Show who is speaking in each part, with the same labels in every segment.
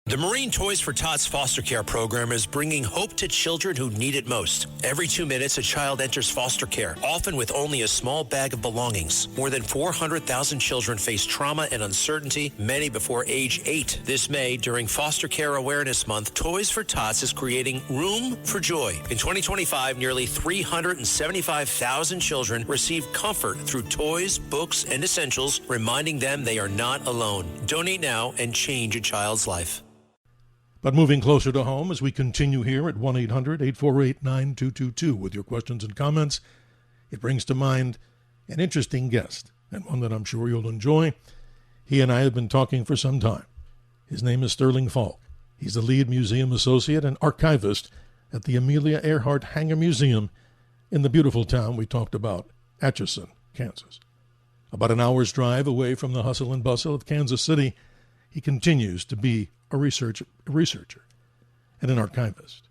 Speaker 1: The Marine Toys for Tots foster care program is bringing hope to children who need it most. Every 2 minutes, a child enters foster care, often with only a small bag of belongings. More than 400,000 children face trauma and uncertainty, many before age 8. This May, during Foster Care Awareness Month, Toys for Tots is creating Room for Joy. In 2025, nearly 375,000 children received comfort through toys, books, and essentials, reminding them they are not alone. Donate now and change a child's life.
Speaker 2: But moving closer to home as we continue here at 1-800-848-9222 with your questions and comments, it brings to mind an interesting guest, and one that I'm sure you'll enjoy. He and I have been talking for some time. His name is Sterling Falk. He's the lead museum associate and archivist at the Amelia Earhart Hangar Museum in the beautiful town we talked about, Atchison, Kansas. About an hour's drive away from the hustle and bustle of Kansas City, he continues to be a researcher and an archivist.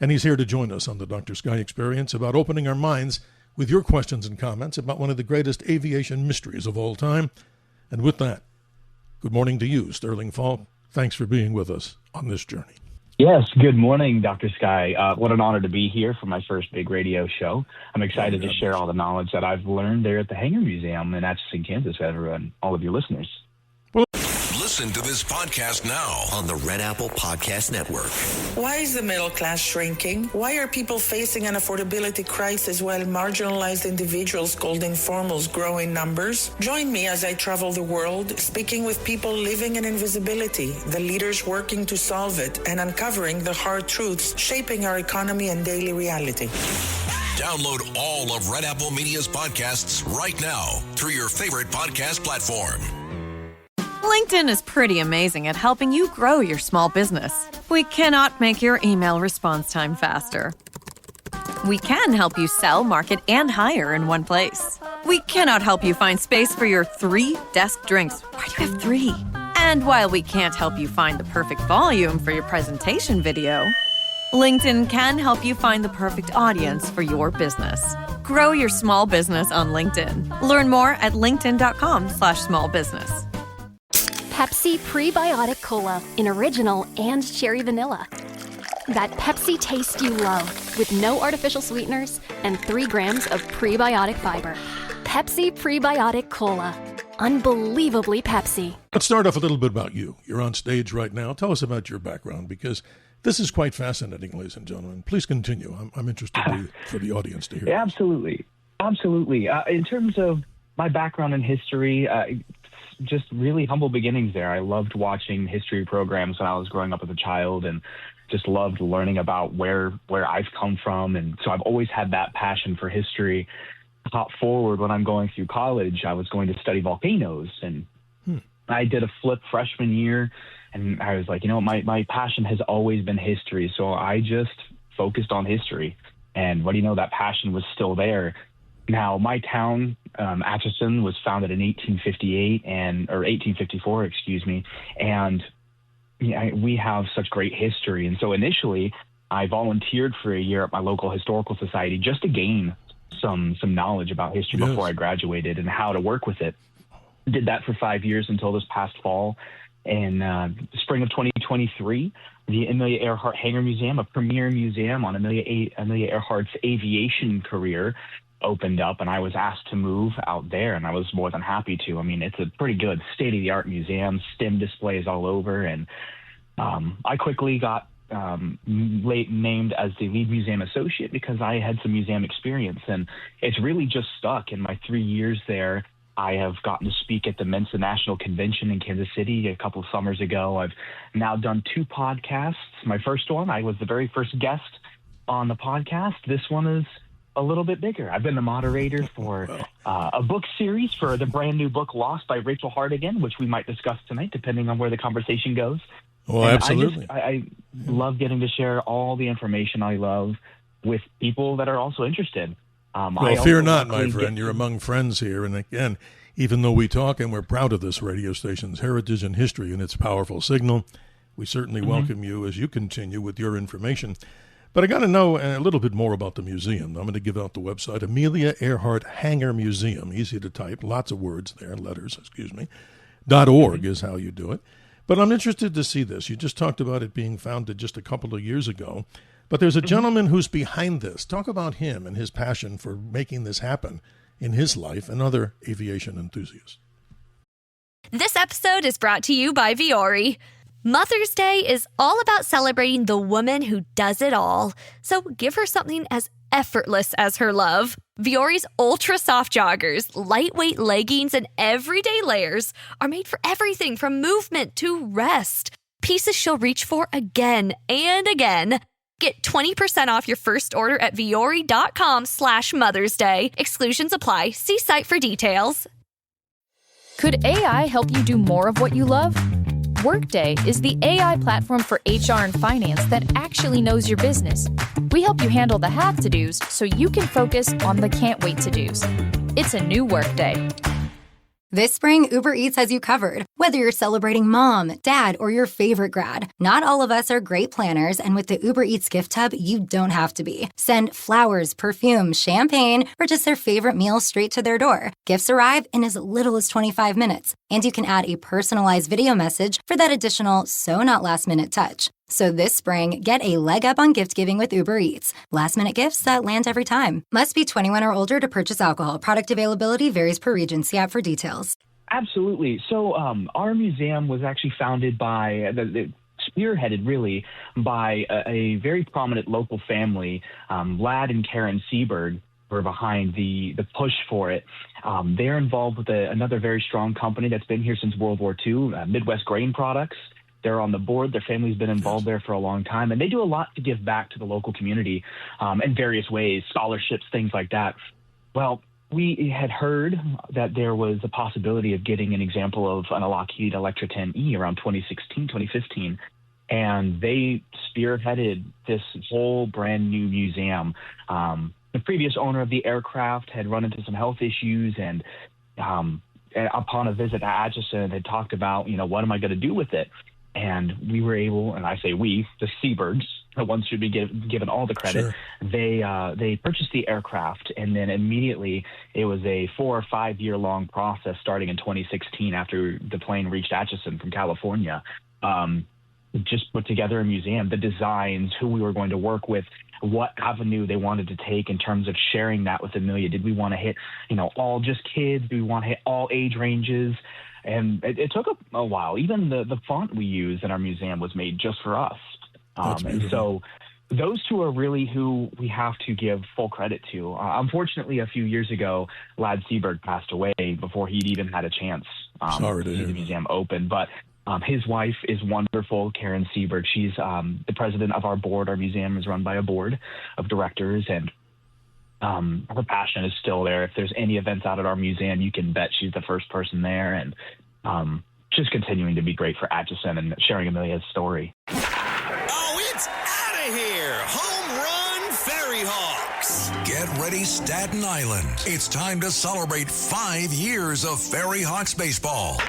Speaker 2: And he's here to join us on the Dr. Sky Experience about opening our minds with your questions and comments about one of the greatest aviation mysteries of all time. And with that, good morning to you, Sterling Falk. Thanks for being with us on this journey.
Speaker 3: Yes, good morning, Dr. Sky. What an honor to be here for my first big radio show. I'm excited to share all the knowledge that I've learned there at the Hangar Museum in Atchison, Kansas, with everyone, all of your listeners.
Speaker 4: Listen to this podcast now on the Red Apple Podcast Network.
Speaker 5: Why is the middle class shrinking? Why are people facing an affordability crisis while marginalized individuals called informals grow in numbers? Join me as I travel the world, speaking with people living in invisibility, the leaders working to solve it, and uncovering the hard truths shaping our economy and daily reality.
Speaker 4: Download all of Red Apple Media's podcasts right now through your favorite podcast platform.
Speaker 6: LinkedIn is pretty amazing at helping you grow your small business. We cannot make your email response time faster. We can help you sell, market, and hire in one place. We cannot help you find space for your 3 desk drinks. Why do you have 3? And while we can't help you find the perfect volume for your presentation video, LinkedIn can help you find the perfect audience for your business. Grow your small business on LinkedIn. Learn more at linkedin.com/smallbusiness.
Speaker 7: Pepsi Prebiotic Cola in original and cherry vanilla. That Pepsi taste you love with no artificial sweeteners and 3 grams of prebiotic fiber. Pepsi Prebiotic Cola. Unbelievably Pepsi.
Speaker 2: Let's start off a little bit about you. You're on stage right now. Tell us about your background, because this is quite fascinating, ladies and gentlemen. Please continue. I'm interested for the audience to hear.
Speaker 3: Yeah, absolutely. In terms of my background in history, just really humble beginnings there. I loved watching history programs when I was growing up as a child, and just loved learning about where I've come from. And so I've always had that passion for history. Hop forward, when I'm going through college, I was going to study volcanoes, and I did a flip freshman year, and I was like, my passion has always been history. So I just focused on history, and what do you know, that passion was still there. Now, my town, Atchison, was founded in 1854, and we have such great history. And so initially, I volunteered for a year at my local historical society just to gain some knowledge about history before I graduated and how to work with it. Did that for 5 years until this past fall. In spring of 2023, the Amelia Earhart Hangar Museum, a premier museum on Amelia Earhart's aviation career, opened up, and I was asked to move out there, and I was more than happy to. I mean, it's a pretty good state-of-the-art museum, STEM displays all over, and I quickly got named as the lead museum associate because I had some museum experience, and it's really just stuck. In my 3 years there, I have gotten to speak at the Mensa National Convention in Kansas City a couple of summers ago. I've now done 2 podcasts. My first one, I was the very first guest on the podcast. This one is a little bit bigger. I've been the moderator for a book series for the brand new book Lost by Rachel Hardigan, which we might discuss tonight, depending on where the conversation goes.
Speaker 2: Oh, absolutely.
Speaker 3: I love getting to share all the information I love with people that are also interested.
Speaker 2: Well, fear not, my friend. You're among friends here. And again, even though we talk and we're proud of this radio station's heritage and history and its powerful signal, we certainly welcome you as you continue with your information. But I got to know a little bit more about the museum. I'm going to give out the website, Amelia Earhart Hangar Museum. Easy to type, lots of words there, letters, .org is how you do it. But I'm interested to see this. You just talked about it being founded just a couple of years ago. But there's a gentleman who's behind this. Talk about him and his passion for making this happen in his life and other aviation enthusiasts.
Speaker 8: This episode is brought to you by Viore. Mother's Day is all about celebrating the woman who does it all. So give her something as effortless as her love. Viore's ultra soft joggers, lightweight leggings, and everyday layers are made for everything from movement to rest. Pieces she'll reach for again and again. Get 20% off your first order at viore.com/Mother's Day. Exclusions apply. See site for details.
Speaker 9: Could AI help you do more of what you love? Workday is the AI platform for HR and finance that actually knows your business. We help you handle the have to-dos so you can focus on the can't wait to-dos. It's a new Workday.
Speaker 10: This spring, Uber Eats has you covered. Whether you're celebrating mom, dad, or your favorite grad, not all of us are great planners, and with the Uber Eats gift hub, you don't have to be. Send flowers, perfume, champagne, or just their favorite meal straight to their door. Gifts arrive in as little as 25 minutes, and you can add a personalized video message for that additional so-not-last-minute touch. So this spring, get a leg up on gift giving with Uber Eats. Last-minute gifts that land every time. Must be 21 or older to purchase alcohol. Product availability varies per region. See app for details.
Speaker 3: Absolutely. So our museum was actually founded by, spearheaded really, by a very prominent local family, Lad and Karen Seberg, were behind the push for it. They're involved with another very strong company that's been here since World War II, Midwest Grain Products. They're on the board. Their family's been involved there for a long time, and they do a lot to give back to the local community in various ways, scholarships, things like that. Well, we had heard that there was a possibility of getting an example of an Lockheed Electra 10E around 2016, 2015, and they spearheaded this whole brand new museum. The previous owner of the aircraft had run into some health issues, and upon a visit to Atchison, had talked about, what am I going to do with it? And we were able, and I say we, the Sebergs, the ones should be given all the credit. Sure. They purchased the aircraft, and then immediately it was a 4 or 5 year long process starting in 2016 after the plane reached Atchison from California. Just put together a museum, the designs, who we were going to work with, what avenue they wanted to take in terms of sharing that with Amelia. Did we want to hit, all just kids? Do we want to hit all age ranges? And it took a while. Even the font we use in our museum was made just for us. And so those two are really who we have to give full credit to. Unfortunately, a few years ago, Lad Seberg passed away before he'd even had a chance to see the museum open. But his wife is wonderful, Karen Seberg. She's the president of our board. Our museum is run by a board of directors, and her passion is still there. If there's any events out at our museum, you can bet she's the first person there, and just continuing to be great for Atchison and sharing Amelia's story.
Speaker 4: Oh, it's out of here! Home run Ferry Hawks! Get ready, Staten Island. It's time to celebrate 5 years of Ferry Hawks baseball.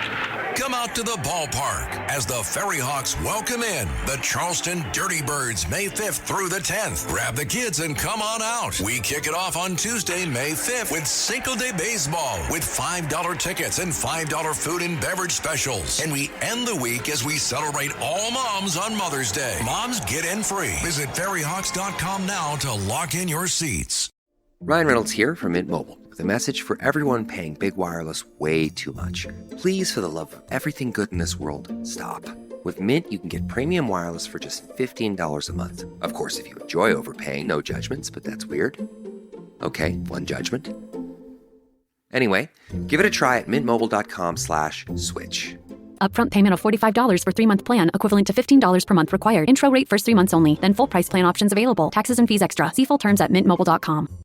Speaker 4: Come out to the ballpark as the Ferry Hawks welcome in the Charleston Dirty Birds May 5th through the 10th. Grab the kids and come on out. We kick it off on Tuesday, May 5th with Cinco de Baseball with $5 tickets and $5 food and beverage specials. And we end the week as we celebrate all moms on Mother's Day. Moms get in free. Visit ferryhawks.com now to lock in your seats.
Speaker 11: Ryan Reynolds here from Mint Mobile with a message for everyone paying big wireless way too much. Please, for the love of everything good in this world, stop. With Mint, you can get premium wireless for just $15 a month. Of course, if you enjoy overpaying, no judgments, but that's weird. Okay, one judgment. Anyway, give it a try at mintmobile.com/switch.
Speaker 12: Upfront payment of $45 for 3-month plan, equivalent to $15 per month required. Intro rate first 3 months only, then full price plan options available. Taxes and fees extra. See full terms at mintmobile.com.